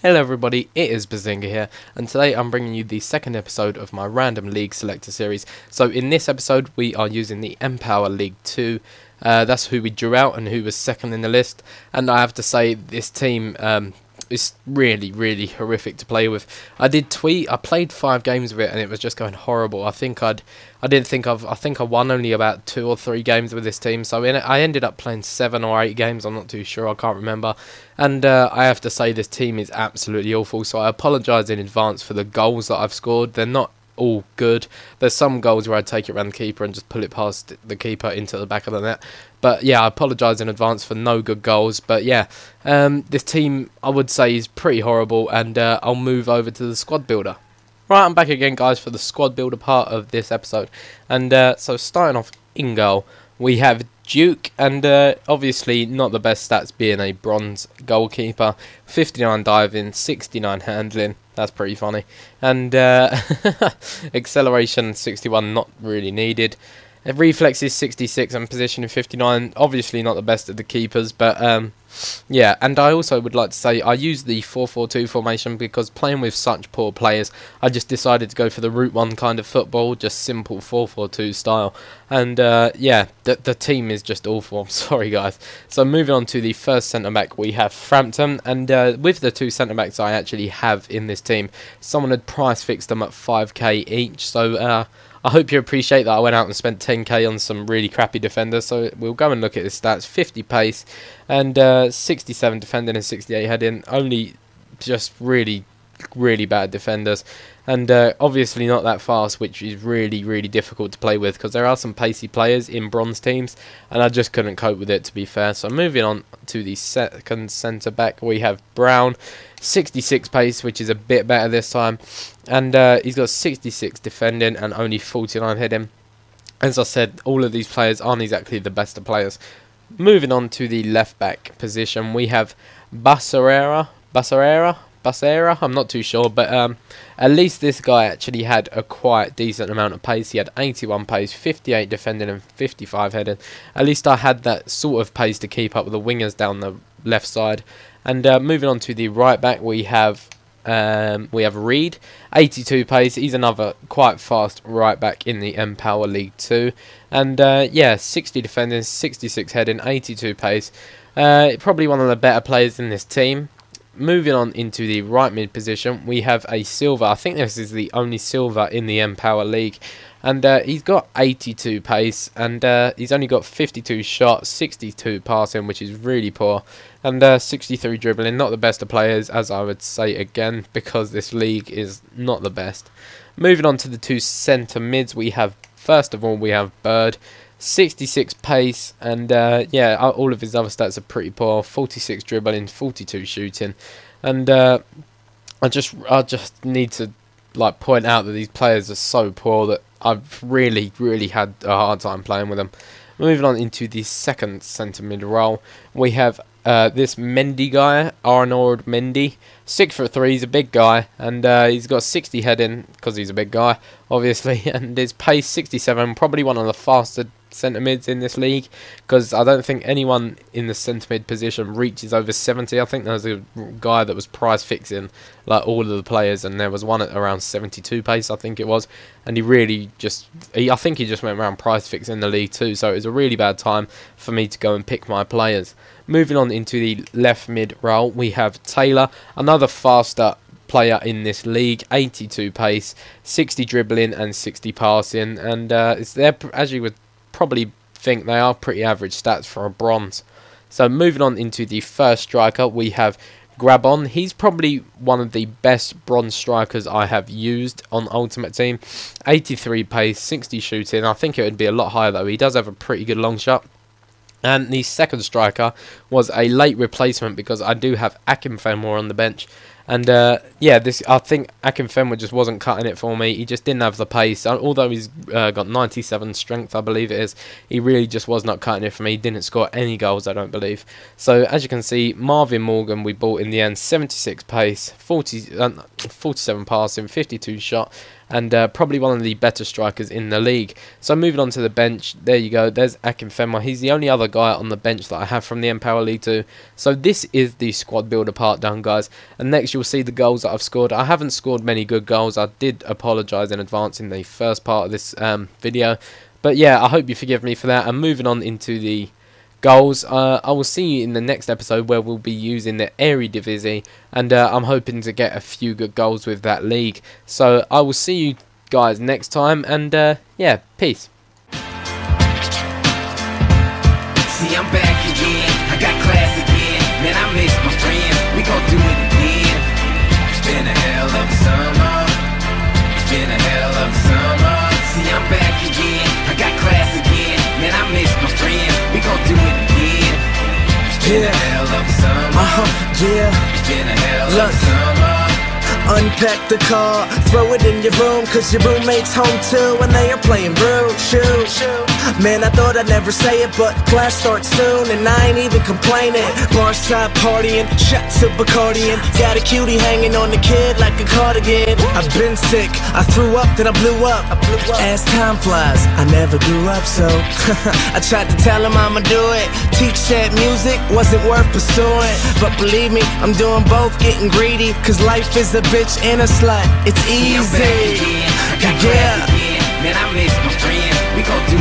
Hello everybody, it is Behzinga here, and today I'm bringing you the second episode of my Random League Selector series. So in this episode we are using the npower League 2, that's who we drew out and who was second in the list, and I have to say this team is really horrific to play with. I played 5 games of it and it was just going horrible. I think I won only about 2 or 3 games with this team, so I ended up playing 7 or 8 games, I'm not too sure, I can't remember. And I have to say this team is absolutely awful, so I apologise in advance for the goals that I've scored. They're not all good. There's some goals where I take it around the keeper and just pull it past the keeper into the back of the net. But yeah, I apologise in advance for no good goals. But yeah, this team I would say is pretty horrible, and I'll move over to the squad builder. Right, I'm back again guys for the squad builder part of this episode. And so starting off in goal, we have Duke, and obviously not the best stats being a bronze goalkeeper. 59 diving, 69 handling, that's pretty funny. And acceleration 61, not really needed. Reflexes 66 and positioning 59, obviously not the best of the keepers, but yeah. And I also would like to say I use the 4-4-2 formation because playing with such poor players, I just decided to go for the Route 1 kind of football, just simple 4-4-2 style. And yeah, the team is just awful, I'm sorry guys. So moving on to the first centre-back, we have Frampton, and with the 2 centre-backs I actually have in this team, someone had price fixed them at 5k each, so I hope you appreciate that I went out and spent 10k on some really crappy defenders. So we'll go and look at his stats. 50 pace and 67 defending and 68 heading. Only just really bad defenders. And obviously not that fast, which is really difficult to play with because there are some pacey players in bronze teams and I just couldn't cope with it, to be fair. So moving on to the second centre back, we have Brown. 66 pace, which is a bit better this time, and he's got 66 defending and only 49 heading. As I said, all of these players aren't exactly the best of players. Moving on to the left back position, we have Basarera, I'm not too sure, but at least this guy actually had a quite decent amount of pace. He had 81 pace, 58 defending and 55 heading. At least I had that sort of pace to keep up with the wingers down the left side. And moving on to the right back, we have Reed, 82 pace. He's another quite fast right back in the npower League 2, and yeah, 60 defending, 66 heading, 82 pace. Probably one of the better players in this team. Moving on into the right mid position, we have a silver. I think this is the only silver in the npower League. And he's got 82 pace, and he's only got 52 shots, 62 passing, which is really poor, and 63 dribbling. Not the best of players, as I would say again, because this league is not the best. Moving on to the 2 centre mids, we have, first of all, we have Bird. 66 pace, and yeah, all of his other stats are pretty poor. 46 dribbling, 42 shooting, and I just need to like point out that these players are so poor that I've really had a hard time playing with them. Moving on into the second centre mid role, we have this Mendy guy, Arnold Mendy. 6'3", he's a big guy, and he's got 60 heading because he's a big guy, obviously, and his pace 67, probably one of the faster centre mids in this league, because I don't think anyone in the centre mid position reaches over 70. I think there was a guy that was price fixing like all of the players, and there was one at around 72 pace, I think it was, and he really just, I think he just went around price fixing the league too, so it was a really bad time for me to go and pick my players. Moving on into the left mid role, we have Taylor, another faster player in this league, 82 pace, 60 dribbling and 60 passing, and it's there, as you would probably think, they are pretty average stats for a bronze. So moving on into the first striker, we have Grabon. He's probably one of the best bronze strikers I have used on Ultimate Team. 83 pace, 60 shooting. I think it would be a lot higher though. He does have a pretty good long shot. And the second striker was a late replacement because I do have Akinfenwa on the bench. And yeah, I think Akinfenwa just wasn't cutting it for me. He just didn't have the pace. Although he's got 97 strength, I believe it is, he really just was not cutting it for me. He didn't score any goals, I don't believe. So as you can see, Marvin Morgan we bought in the end, 76 pace, 47 passing, 52 shot, and probably one of the better strikers in the league. So moving on to the bench, there you go, there's Akinfenwa. He's the only other guy on the bench that I have from the npower League 2. So this is the squad builder part done, guys, and next you'll see the goals that I've scored. I haven't scored many good goals. I did apologise in advance in the first part of this video, but yeah, I hope you forgive me for that. And moving on into the goals, I will see you in the next episode where we'll be using the Eredivisie, and I'm hoping to get a few good goals with that league. So I will see you guys next time, and yeah, peace. See, I'm back again, I got class again, man, I miss my friends, we gon' do it again. It's been a hell of a summer, it's been a hell of a summer. See, I'm back again, I got class again, man, I miss my friends, we gon' do it again. It's been a hell of a summer, it's been a hell of a summer. Unpack the car, throw it in your room, cause your roommate's home too, and they are playing broom. Shoot, man, I thought I'd never say it, but class starts soon, and I ain't even complaining. Barside partying, shots of Bacardi, got a cutie hanging on the kid like a cardigan. I've been sick, I threw up, then I blew up. As time flies, I never grew up, so I tried to tell him I'ma do it. Teach said music wasn't worth pursuing, but believe me, I'm doing both, getting greedy, cause life is a bitch and a slut, it's easy. See, I'm back again, I got class again, man, I miss my friends, we gon' do